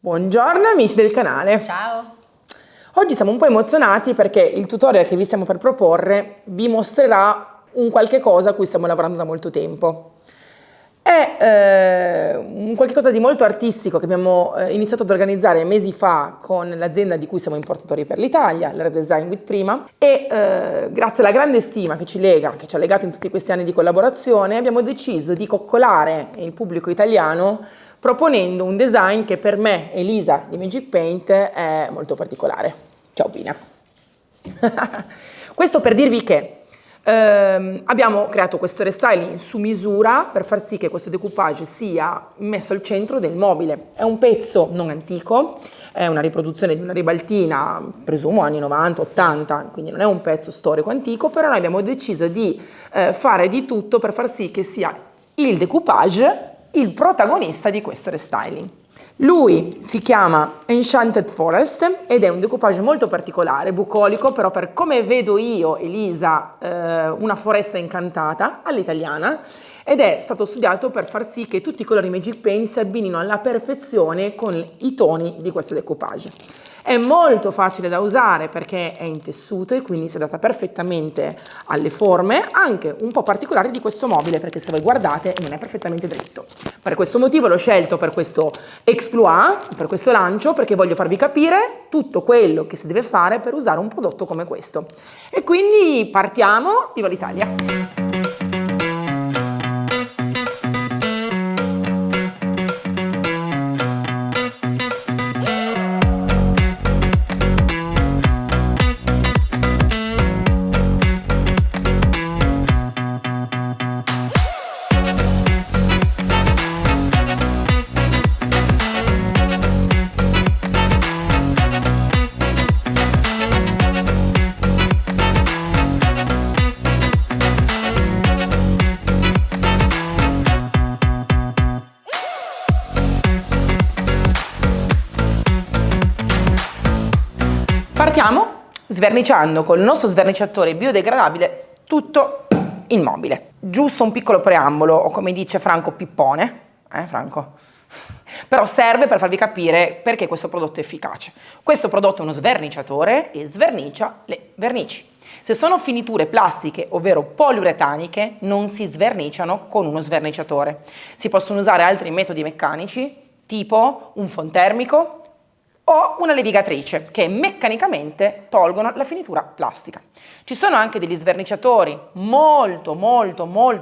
Buongiorno amici del canale. Ciao! Oggi siamo un po' emozionati perché il tutorial che vi stiamo per proporre vi mostrerà un qualche cosa a cui stiamo lavorando da molto tempo. È un qualche cosa di molto artistico che abbiamo iniziato ad organizzare mesi fa con l'azienda di cui siamo importatori per l'Italia, la Redesign with Prima, e grazie alla grande stima che ci lega, che ci ha legato in tutti questi anni di collaborazione, abbiamo deciso di coccolare il pubblico italiano proponendo un design che per me, Elisa di Magic Paint, è molto particolare. Ciao Pina! Questo per dirvi che abbiamo creato questo restyling su misura per far sì che questo decoupage sia messo al centro del mobile. È un pezzo non antico, è una riproduzione di una ribaltina, presumo anni 90-80, quindi non è un pezzo storico antico, però noi abbiamo deciso di fare di tutto per far sì che sia il decoupage il protagonista di questo restyling. Lui si chiama Enchanted Forest ed è un decoupage molto particolare, bucolico, però per come vedo io, Elisa, una foresta incantata all'italiana, ed è stato studiato per far sì che tutti i colori Magic Paint si abbinino alla perfezione con i toni di questo decoupage. È molto facile da usare perché è in tessuto e quindi si adatta perfettamente alle forme, anche un po' particolari di questo mobile, perché se voi guardate non è perfettamente dritto. Per questo motivo l'ho scelto per questo exploit, per questo lancio, perché voglio farvi capire tutto quello che si deve fare per usare un prodotto come questo. E quindi partiamo, viva l'Italia! Partiamo sverniciando col nostro sverniciatore biodegradabile tutto il mobile. Giusto un piccolo preambolo, o come dice Franco, pippone, Franco? Però serve per farvi capire perché questo prodotto è efficace. Questo prodotto è uno sverniciatore e svernicia le vernici. Se sono finiture plastiche, ovvero poliuretaniche, non si sverniciano con uno sverniciatore. Si possono usare altri metodi meccanici, tipo un fontermico, o una levigatrice che meccanicamente tolgono la finitura plastica. Ci sono anche degli sverniciatori molto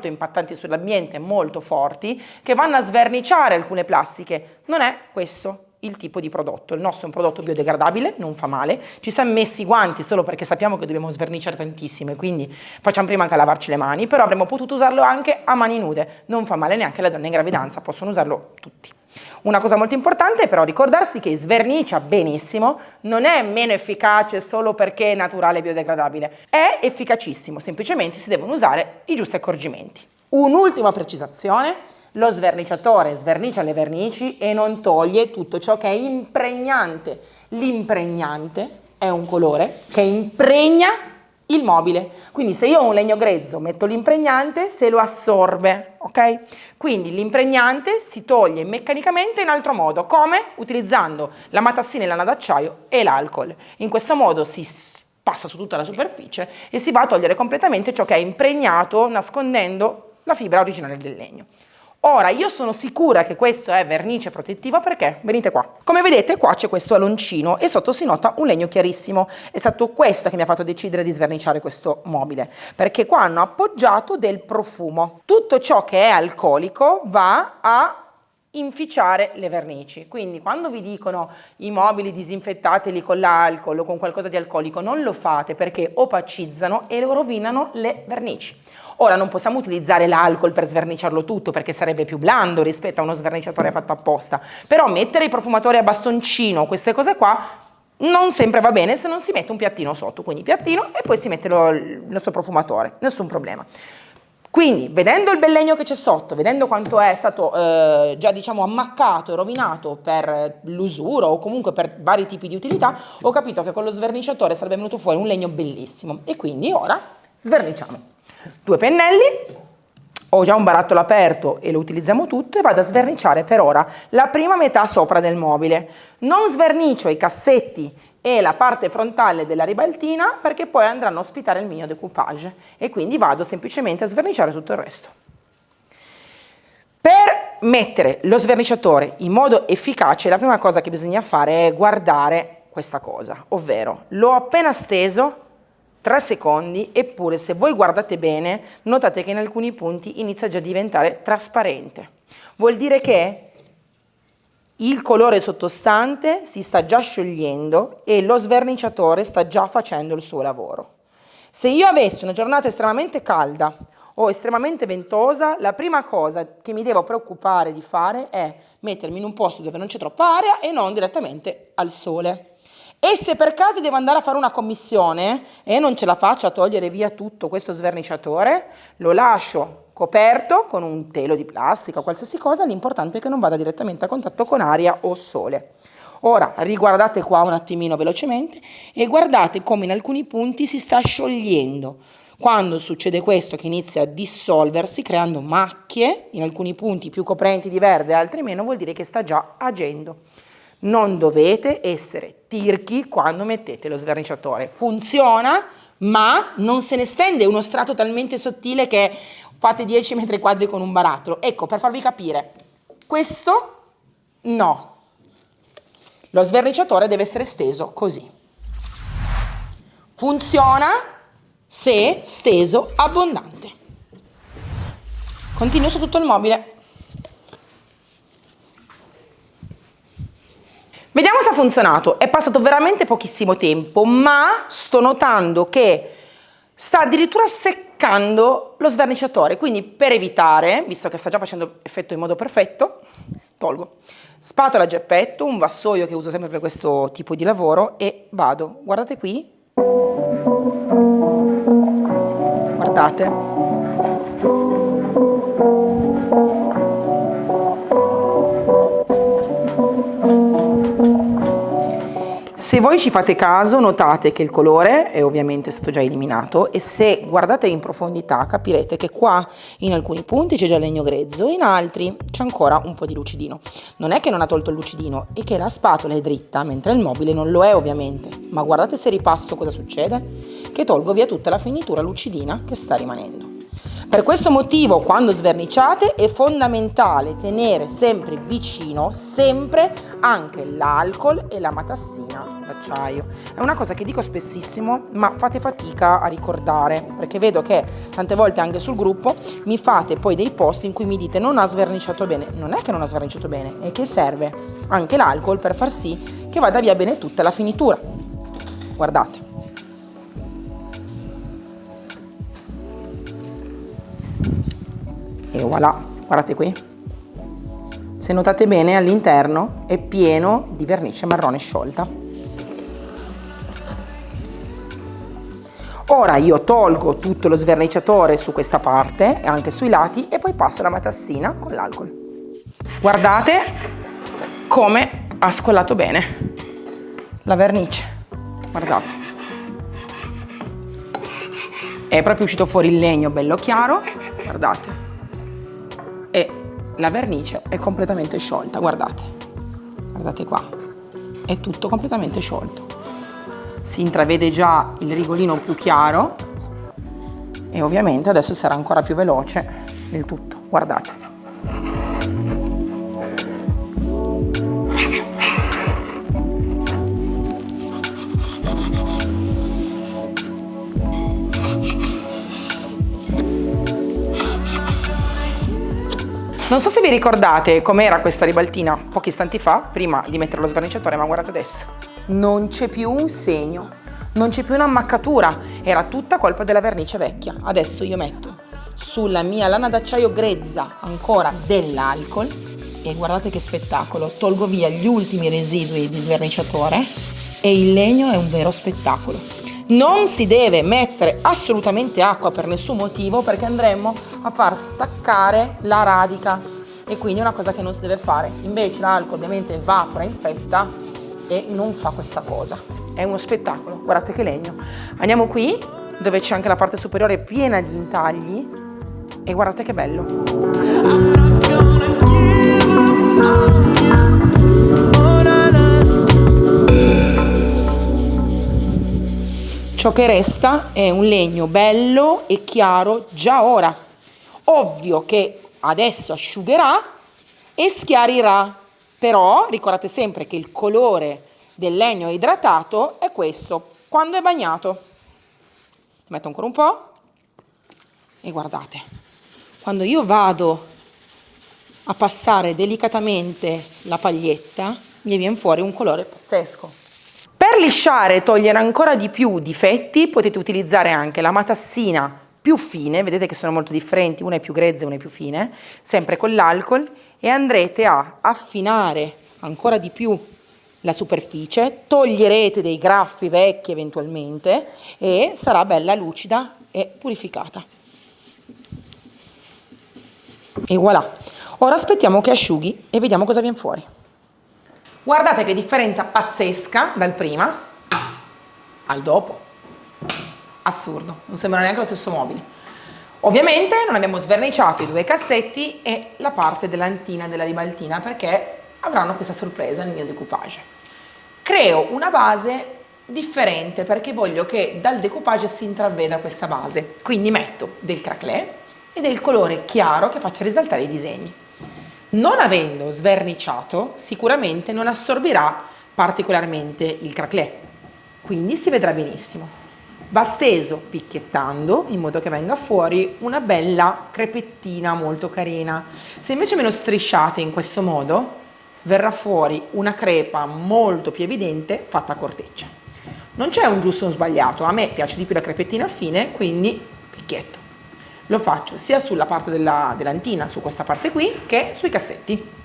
impattanti sull'ambiente, molto forti, che vanno a sverniciare alcune plastiche. Non è questo il tipo di prodotto. Il nostro è un prodotto biodegradabile, non fa male. Ci siamo messi i guanti solo perché sappiamo che dobbiamo sverniciare tantissimo e quindi facciamo prima anche a lavarci le mani, però avremmo potuto usarlo anche a mani nude. Non fa male neanche alle donne in gravidanza, possono usarlo tutti. Una cosa molto importante è però ricordarsi che svernicia benissimo, non è meno efficace solo perché è naturale e biodegradabile, è efficacissimo, semplicemente si devono usare i giusti accorgimenti. Un'ultima precisazione: lo sverniciatore svernicia le vernici e non toglie tutto ciò che è impregnante. L'impregnante è un colore che impregna il mobile, quindi se io ho un legno grezzo metto l'impregnante, se lo assorbe, ok? Quindi l'impregnante si toglie meccanicamente in altro modo, come? Utilizzando la matassina e lana d'acciaio e l'alcol. In questo modo si passa su tutta la superficie e si va a togliere completamente ciò che è impregnato, nascondendo la fibra originale del legno. Ora, io sono sicura che questo è vernice protettiva perché, venite qua, come vedete qua c'è questo aloncino e sotto si nota un legno chiarissimo. È stato questo che mi ha fatto decidere di sverniciare questo mobile, perché qua hanno appoggiato del profumo. Tutto ciò che è alcolico va a inficiare le vernici, quindi quando vi dicono i mobili disinfettateli con l'alcol o con qualcosa di alcolico, non lo fate perché opacizzano e rovinano le vernici. Ora non possiamo utilizzare l'alcol per sverniciarlo tutto perché sarebbe più blando rispetto a uno sverniciatore fatto apposta, però mettere i profumatori a bastoncino, queste cose qua, non sempre va bene se non si mette un piattino sotto, quindi piattino e poi si mette il nostro profumatore, nessun problema. Quindi, vedendo il bel legno che c'è sotto, vedendo quanto è stato già diciamo ammaccato e rovinato per l'usuro o comunque per vari tipi di utilità, ho capito che con lo sverniciatore sarebbe venuto fuori un legno bellissimo e quindi ora sverniciamo. 2 pennelli ho già un barattolo aperto e lo utilizziamo tutto e vado a sverniciare per ora la prima metà sopra del mobile. Non svernicio i cassetti e la parte frontale della ribaltina perché poi andranno a ospitare il mio decoupage e quindi vado semplicemente a sverniciare tutto il resto. Per mettere lo sverniciatore in modo efficace la prima cosa che bisogna fare è guardare questa cosa, ovvero l'ho appena steso 3 secondi, eppure se voi guardate bene notate che in alcuni punti inizia già a diventare trasparente. Vuol dire che il colore sottostante si sta già sciogliendo e lo sverniciatore sta già facendo il suo lavoro. Se io avessi una giornata estremamente calda o estremamente ventosa, la prima cosa che mi devo preoccupare di fare è mettermi in un posto dove non c'è troppa aria e non direttamente al sole. E se per caso devo andare a fare una commissione e non ce la faccio a togliere via tutto questo sverniciatore, lo lascio coperto con un telo di plastica o qualsiasi cosa, l'importante è che non vada direttamente a contatto con aria o sole. Ora riguardate qua un attimino velocemente e guardate come in alcuni punti si sta sciogliendo. Quando succede questo, che inizia a dissolversi creando macchie, in alcuni punti più coprenti di verde, altri meno, vuol dire che sta già agendo. Non dovete essere tirchi quando mettete lo sverniciatore. Funziona, ma non se ne stende uno strato talmente sottile che fate 10 metri quadri con un barattolo. Ecco, per farvi capire, questo no. Lo sverniciatore deve essere steso così. Funziona se steso abbondante. Continuo su tutto il mobile. Vediamo se ha funzionato. È passato veramente pochissimo tempo, ma sto notando che sta addirittura seccando lo sverniciatore, quindi per evitare, visto che sta già facendo effetto in modo perfetto, tolgo spatola a geppetto, un vassoio che uso sempre per questo tipo di lavoro e vado, guardate qui, guardate. Se voi ci fate caso notate che il colore è ovviamente stato già eliminato e se guardate in profondità capirete che qua in alcuni punti c'è già il legno grezzo, in altri c'è ancora un po' di lucidino. Non è che non ha tolto il lucidino, è che la spatola è dritta mentre il mobile non lo è ovviamente. Ma guardate se ripasso cosa succede? Che tolgo via tutta la finitura lucidina che sta rimanendo. Per questo motivo quando sverniciate è fondamentale tenere sempre vicino, sempre anche l'alcol e la matassina d'acciaio. È una cosa che dico spessissimo ma fate fatica a ricordare perché vedo che tante volte anche sul gruppo mi fate poi dei post in cui mi dite non ha sverniciato bene. Non è che non ha sverniciato bene, è che serve anche l'alcol per far sì che vada via bene tutta la finitura. Guardate. E voilà, guardate qui. Se notate bene all'interno è pieno di vernice marrone sciolta. Ora io tolgo tutto lo sverniciatore su questa parte e anche sui lati e poi passo la matassina con l'alcol. Guardate come ha scollato bene la vernice, guardate. È proprio uscito fuori il legno bello chiaro, guardate. E la vernice è completamente sciolta, guardate, guardate qua, è tutto completamente sciolto, si intravede già il rigolino più chiaro e ovviamente adesso sarà ancora più veloce il tutto, guardate. Non so se vi ricordate com'era questa ribaltina pochi istanti fa, prima di mettere lo sverniciatore, ma guardate adesso. Non c'è più un segno, non c'è più un'ammaccatura, era tutta colpa della vernice vecchia. Adesso io metto sulla mia lana d'acciaio grezza ancora dell'alcol e guardate che spettacolo, tolgo via gli ultimi residui di sverniciatore e il legno è un vero spettacolo. Non si deve mettere assolutamente acqua per nessun motivo perché andremo a far staccare la radica e quindi è una cosa che non si deve fare. Invece l'alcol ovviamente evapora in fretta e non fa questa cosa. È uno spettacolo, guardate che legno. Andiamo qui dove c'è anche la parte superiore piena di intagli E guardate che bello. Ciò che resta è un legno bello e chiaro già ora. Ovvio che adesso asciugherà e schiarirà, però ricordate sempre che il colore del legno idratato è questo, quando è bagnato. Metto ancora un po' e guardate, quando io vado a passare delicatamente la paglietta mi viene fuori un colore pazzesco. Per lisciare e togliere ancora di più difetti potete utilizzare anche la matassina più fine, vedete che sono molto differenti, una è più grezza e una è più fine, sempre con l'alcol, e andrete a affinare ancora di più la superficie, toglierete dei graffi vecchi eventualmente e sarà bella lucida e purificata. E voilà! Ora aspettiamo che asciughi e vediamo cosa viene fuori. Guardate che differenza pazzesca dal prima al dopo. Assurdo, non sembra neanche lo stesso mobile. Ovviamente non abbiamo sverniciato i due cassetti e la parte dell'antina e della ribaltina perché avranno questa sorpresa nel mio decoupage. Creo una base differente perché voglio che dal decoupage si intraveda questa base. Quindi metto del craquelé e del colore chiaro che faccia risaltare i disegni. Non avendo sverniciato, sicuramente non assorbirà particolarmente il craquelé, quindi si vedrà benissimo. Va steso picchiettando in modo che venga fuori una bella crepettina molto carina. Se invece me lo strisciate in questo modo, verrà fuori una crepa molto più evidente fatta a corteccia. Non c'è un giusto o un sbagliato, a me piace di più la crepettina fine, quindi picchietto. Lo faccio sia sulla parte dell'antina, su questa parte qui, che sui cassetti.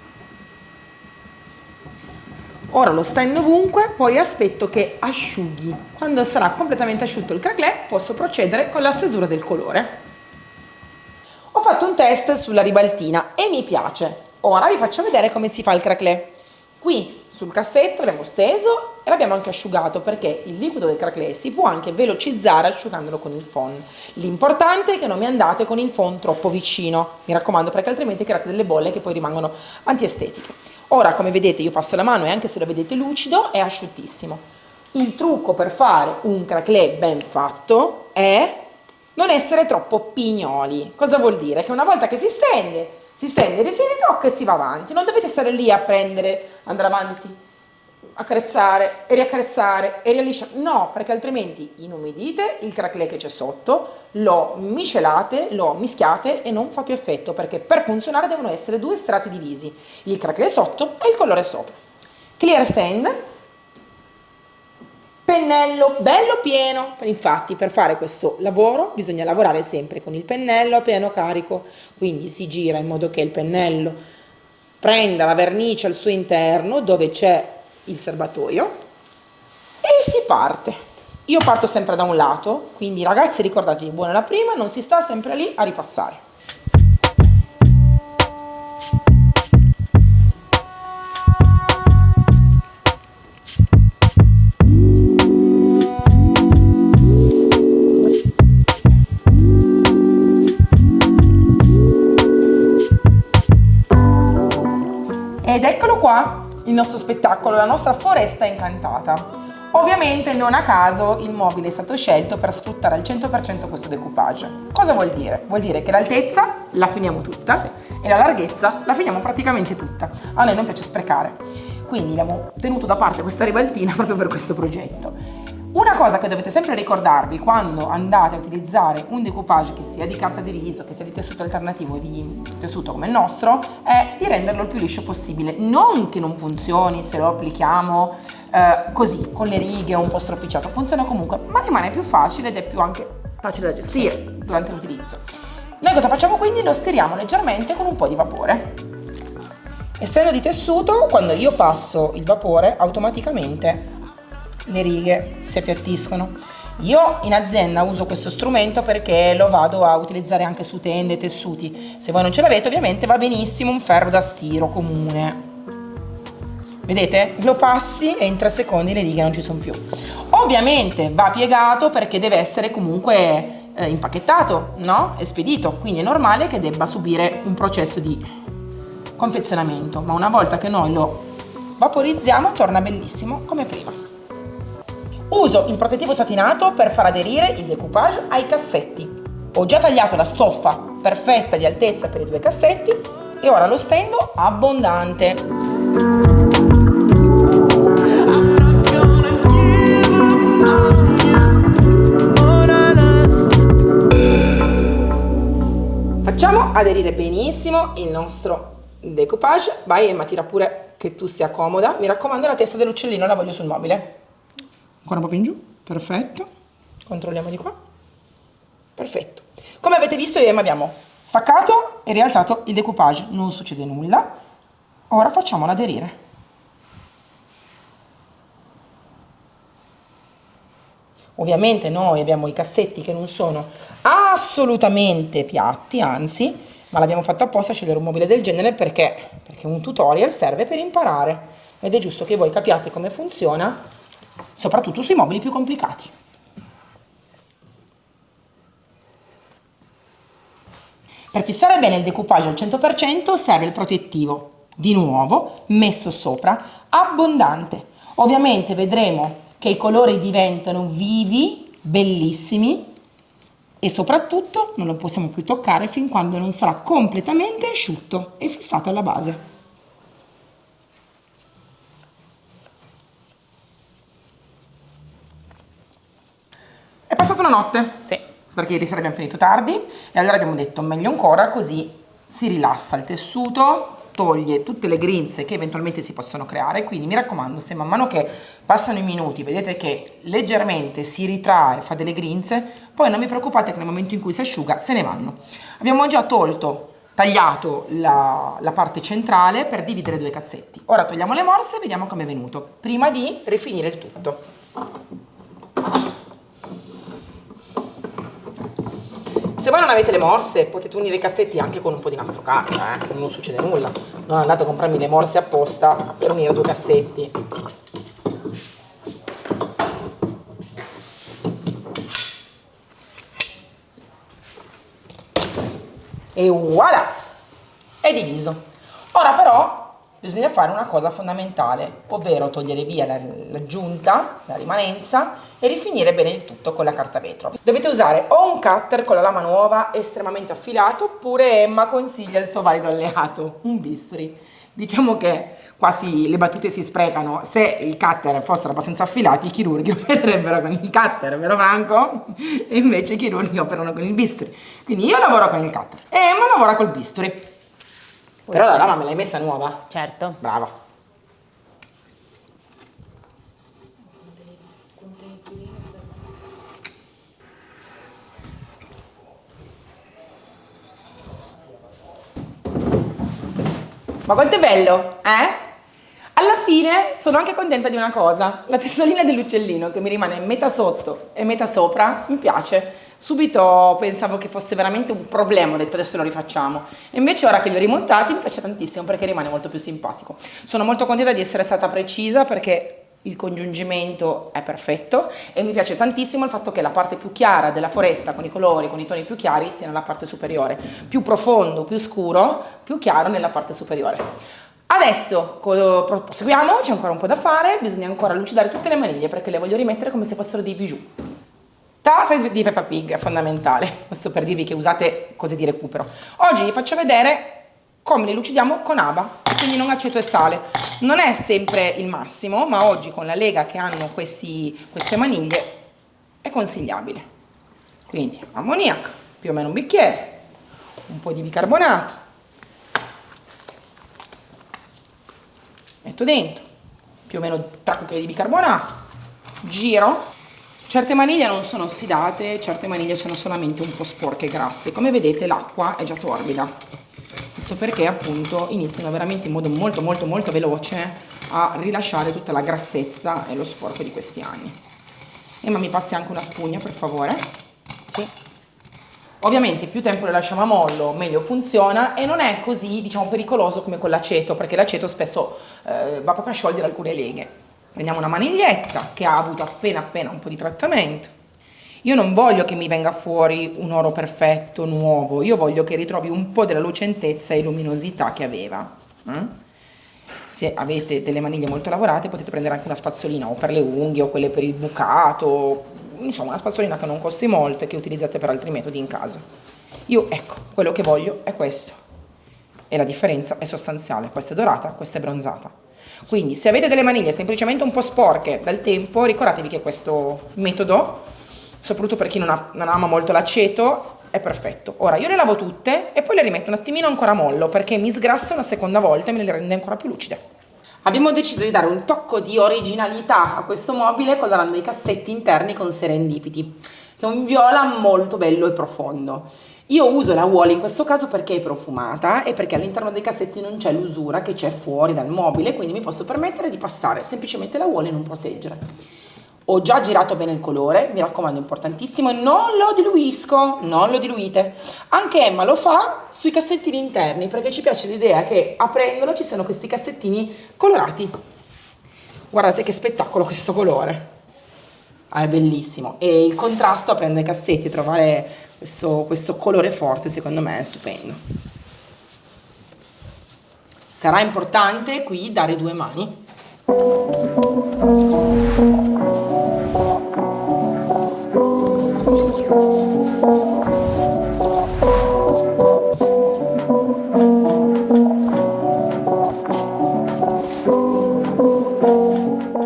Ora lo stendo ovunque, poi aspetto che asciughi. Quando sarà completamente asciutto il craquelé, posso procedere con la stesura del colore. Ho fatto un test sulla ribaltina e mi piace. Ora vi faccio vedere come si fa il craquelé. Qui sul cassetto l'abbiamo steso e l'abbiamo anche asciugato perché il liquido del craquelé si può anche velocizzare asciugandolo con il phon. L'importante è che non mi andate con il phon troppo vicino, mi raccomando, perché altrimenti create delle bolle che poi rimangono antiestetiche. Ora, come vedete, io passo la mano e anche se lo vedete lucido è asciuttissimo. Il trucco per fare un craquelé ben fatto è non essere troppo pignoli. Cosa vuol dire? Che una volta che si stende, si ritocca e si va avanti. Non dovete stare lì a prendere, andare avanti, accarezzare e rialisciare. No, perché altrimenti inumidite il craquelé che c'è sotto, lo miscelate, lo mischiate e non fa più effetto, perché per funzionare devono essere due strati divisi, il craquelé sotto e il colore sopra. Clear sand. Pennello bello pieno, infatti per fare questo lavoro bisogna lavorare sempre con il pennello a pieno carico, quindi si gira in modo che il pennello prenda la vernice al suo interno dove c'è il serbatoio e si parte. Io parto sempre da un lato, quindi ragazzi ricordatevi, buona la prima, non si sta sempre lì a ripassare. Ed eccolo qua, il nostro spettacolo, la nostra foresta incantata. Ovviamente non a caso il mobile è stato scelto per sfruttare al 100% questo decoupage. Cosa vuol dire? Vuol dire che l'altezza la finiamo tutta e la larghezza la finiamo praticamente tutta. A noi non piace sprecare, quindi abbiamo tenuto da parte questa ribaltina proprio per questo progetto. Una cosa che dovete sempre ricordarvi quando andate a utilizzare un decoupage che sia di carta di riso, che sia di tessuto alternativo, di tessuto come il nostro, è di renderlo il più liscio possibile. Non che non funzioni se lo applichiamo così, con le righe un po' stropicciato, funziona comunque, ma rimane più facile ed è più anche facile da gestire durante l'utilizzo. Noi cosa facciamo quindi? Lo stiriamo leggermente con un po' di vapore. Essendo di tessuto, quando io passo il vapore, automaticamente le righe si appiattiscono. Io in azienda uso questo strumento perché lo vado a utilizzare anche su tende, tessuti. Se voi non ce l'avete, ovviamente va benissimo un ferro da stiro comune. Vedete? Lo passi e in 3 secondi le righe non ci sono più. Ovviamente va piegato perché deve essere comunque impacchettato, no? E spedito, quindi è normale che debba subire un processo di confezionamento, ma una volta che noi lo vaporizziamo torna bellissimo come prima. Uso il protettivo satinato per far aderire il decoupage ai cassetti. Ho già tagliato la stoffa perfetta di altezza per i 2 cassetti e ora lo stendo abbondante. Facciamo aderire benissimo il nostro decoupage. Vai Emma, tira pure che tu sia comoda. Mi raccomando, la testa dell'uccellino la voglio sul mobile. Ancora un po' più in giù, perfetto. Controlliamo di qua. Perfetto. Come avete visto io e Emma abbiamo staccato e rialzato il decoupage, non succede nulla. Ora facciamolo aderire. Ovviamente noi abbiamo i cassetti che non sono assolutamente piatti, anzi, ma l'abbiamo fatto apposta a scegliere un mobile del genere perché un tutorial serve per imparare ed è giusto che voi capiate come funziona, soprattutto sui mobili più complicati. Per fissare bene il decoupage al 100% serve il protettivo, di nuovo messo sopra, abbondante. Ovviamente vedremo che i colori diventano vivi, bellissimi e soprattutto non lo possiamo più toccare fin quando non sarà completamente asciutto e fissato alla base. È passata una notte, Sì. perché ieri sera abbiamo finito tardi e allora abbiamo detto meglio ancora, così si rilassa il tessuto, toglie tutte le grinze che eventualmente si possono creare, quindi mi raccomando, se man mano che passano i minuti vedete che leggermente si ritrae, fa delle grinze, poi non vi preoccupate che nel momento in cui si asciuga se ne vanno. Abbiamo già tagliato la parte centrale per dividere 2 cassetti. Ora togliamo le morse e vediamo come è venuto, prima di rifinire il tutto. Se voi non avete le morse potete unire i cassetti anche con un po' di nastro carta, non succede nulla. Non andate a comprarmi le morse apposta per unire 2 cassetti. E voilà! È diviso. Ora però bisogna fare una cosa fondamentale, ovvero togliere via l'aggiunta, la rimanenza e rifinire bene il tutto con la carta vetro. Dovete usare o un cutter con la lama nuova estremamente affilato, oppure Emma consiglia il suo valido alleato, un bisturi. Diciamo che quasi le battute si sprecano, se i cutter fossero abbastanza affilati i chirurghi opererebbero con il cutter, vero Franco? E invece i chirurghi operano con il bisturi. Quindi io lavoro con il cutter e Emma lavora col bisturi. Però la lama me l'hai messa nuova? Certo. Brava. Ma quanto è bello, eh? Alla fine sono anche contenta di una cosa, la testolina dell'uccellino che mi rimane metà sotto e metà sopra, mi piace. Subito pensavo che fosse veramente un problema, ho detto adesso lo rifacciamo. E invece ora che li ho rimontati mi piace tantissimo perché rimane molto più simpatico. Sono molto contenta di essere stata precisa perché il congiungimento è perfetto e mi piace tantissimo il fatto che la parte più chiara della foresta con i colori, con i toni più chiari sia nella parte superiore, più profondo, più scuro, più chiaro nella parte superiore. Adesso proseguiamo, c'è ancora un po' da fare, bisogna ancora lucidare tutte le maniglie perché le voglio rimettere come se fossero dei bijou. Tazza di Peppa Pig è fondamentale, questo per dirvi che usate cose di recupero. Oggi vi faccio vedere come li lucidiamo con ABA, quindi non aceto e sale. Non è sempre il massimo, ma oggi con la lega che hanno queste maniglie è consigliabile. Quindi ammoniaco, più o meno un bicchiere, un po' di bicarbonato, metto dentro, più o meno 3 cucchiai di bicarbonato, giro. Certe maniglie non sono ossidate, certe maniglie sono solamente un po' sporche e grasse. Come vedete l'acqua è già torbida. Questo perché appunto iniziano veramente in modo molto molto molto veloce a rilasciare tutta la grassezza e lo sporco di questi anni. Emma, mi passi anche una spugna per favore? Sì. Ovviamente più tempo le lasciamo a mollo meglio funziona e non è così diciamo pericoloso come con l'aceto, perché l'aceto spesso va proprio a sciogliere alcune leghe. Prendiamo una maniglietta che ha avuto appena un po' di trattamento, Io non voglio che mi venga fuori un oro perfetto, nuovo, io voglio che ritrovi un po' della lucentezza e luminosità che aveva. Se avete delle maniglie molto lavorate potete prendere anche una spazzolina o per le unghie o quelle per il bucato, insomma una spazzolina che non costi molto e che utilizzate per altri metodi in casa. Io, ecco, quello che voglio è questo e la differenza è sostanziale, questa è dorata, questa è bronzata. Quindi se avete delle maniglie semplicemente un po' sporche dal tempo, ricordatevi che questo metodo, soprattutto per chi non ama molto l'aceto, è perfetto. Ora io le lavo tutte e poi le rimetto un attimino ancora a mollo perché mi sgrassa una seconda volta e me le rende ancora più lucide. Abbiamo deciso di dare un tocco di originalità a questo mobile colorando i cassetti interni con Serendipity, che è un viola molto bello e profondo. Io uso la Wall in questo caso perché è profumata e perché all'interno dei cassetti non c'è l'usura che c'è fuori dal mobile, quindi mi posso permettere di passare semplicemente la Wall e non proteggere. Ho già girato bene il colore, mi raccomando, importantissimo, e non lo diluisco, non lo diluite. Anche Emma lo fa sui cassettini interni perché ci piace l'idea che aprendolo ci siano questi cassettini colorati. Guardate che spettacolo questo colore. È bellissimo. E il contrasto aprendo i cassetti, trovare questo colore forte secondo me è stupendo. Sarà importante qui dare 2 mani.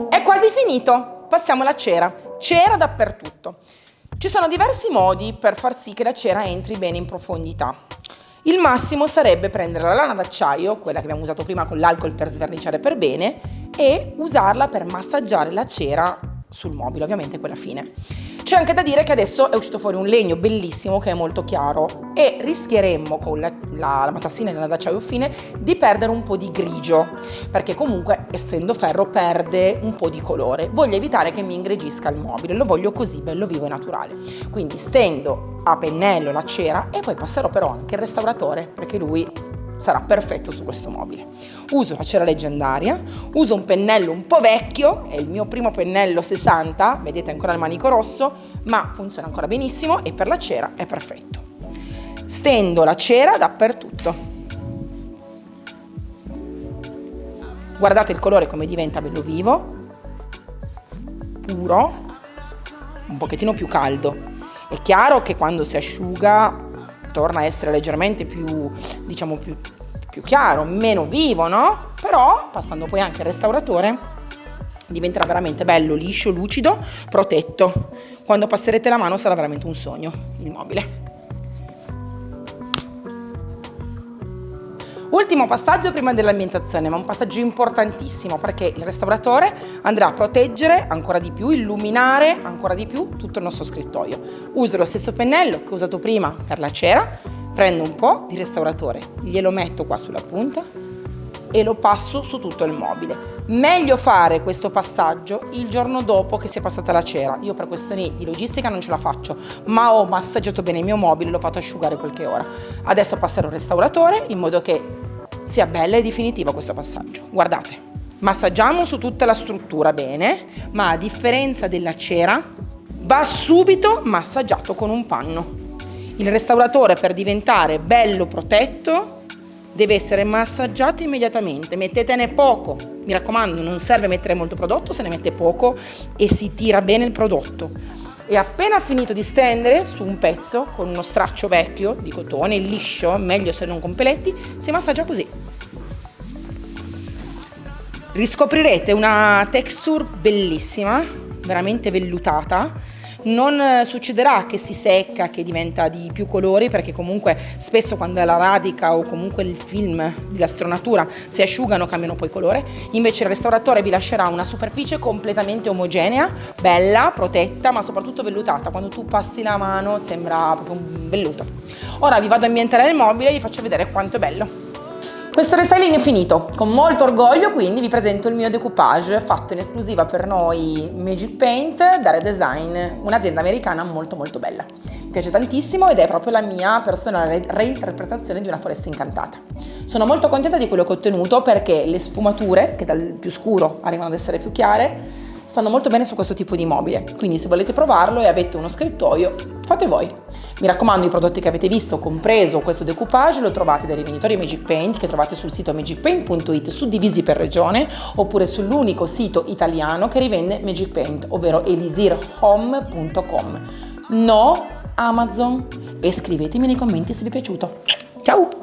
È quasi finito, passiamo alla cera. Cera dappertutto. Ci sono diversi modi per far sì che la cera entri bene in profondità. Il massimo sarebbe prendere la lana d'acciaio, quella che abbiamo usato prima con l'alcol per sverniciare per bene, e usarla per massaggiare la cera sul mobile, ovviamente quella fine. C'è anche da dire che adesso è uscito fuori un legno bellissimo che è molto chiaro e rischieremmo con la matassina e la lana d'acciaio fine di perdere un po' di grigio, perché comunque essendo ferro perde un po' di colore. Voglio evitare che mi ingregisca il mobile, lo voglio così bello vivo e naturale. Quindi stendo a pennello la cera e poi passerò però anche il restauratore perché lui sarà perfetto su questo mobile. Uso la cera leggendaria, uso un pennello un po' vecchio, è il mio primo pennello 60, vedete ancora il manico rosso, ma funziona ancora benissimo e per la cera è perfetto. Stendo la cera dappertutto. Guardate il colore come diventa bello vivo, puro, un pochettino più caldo. È chiaro che quando si asciuga torna a essere leggermente più, diciamo, più chiaro, meno vivo, no? Però passando poi anche al restauratore diventerà veramente bello, liscio, lucido, protetto. Quando passerete la mano sarà veramente un sogno il mobile. Ultimo passaggio prima dell'ambientazione, ma un passaggio importantissimo perché il restauratore andrà a proteggere ancora di più, illuminare ancora di più tutto il nostro scrittoio. Uso lo stesso pennello che ho usato prima per la cera, prendo un po' di restauratore, glielo metto qua sulla punta e lo passo su tutto il mobile. Meglio fare questo passaggio il giorno dopo che si è passata la cera. Io per questioni di logistica non ce la faccio, ma ho massaggiato bene il mio mobile e l'ho fatto asciugare qualche ora. Adesso passerò il restauratore in modo che sia bella e definitiva questo passaggio. Guardate, massaggiamo su tutta la struttura bene, ma a differenza della cera va subito massaggiato con un panno. Il restauratore per diventare bello protetto deve essere massaggiato immediatamente, mettetene poco, mi raccomando non serve mettere molto prodotto, se ne mette poco e si tira bene il prodotto. E appena finito di stendere su un pezzo con uno straccio vecchio di cotone, liscio, meglio se non con peletti, si massaggia così. Riscoprirete una texture bellissima, veramente vellutata. Non succederà che si secca, che diventa di più colori, perché comunque spesso quando è la radica o comunque il film di lastronatura si asciugano, cambiano poi colore. Invece il restauratore vi lascerà una superficie completamente omogenea, bella, protetta, ma soprattutto vellutata. Quando tu passi la mano sembra proprio un velluto. Ora vi vado a ambientare il mobile e vi faccio vedere quanto è bello. Questo restyling è finito, con molto orgoglio quindi vi presento il mio decoupage fatto in esclusiva per noi Magic Paint da Redesign, un'azienda americana molto molto bella. Mi piace tantissimo ed è proprio la mia personale reinterpretazione di una foresta incantata. Sono molto contenta di quello che ho ottenuto perché le sfumature, che dal più scuro arrivano ad essere più chiare, stanno molto bene su questo tipo di mobile, quindi se volete provarlo e avete uno scrittoio, fate voi. Mi raccomando, i prodotti che avete visto, compreso questo decoupage, lo trovate dai rivenditori Magic Paint, che trovate sul sito magicpaint.it, suddivisi per regione, oppure sull'unico sito italiano che rivende Magic Paint, ovvero elisirhome.com. No Amazon, e scrivetemi nei commenti se vi è piaciuto. Ciao!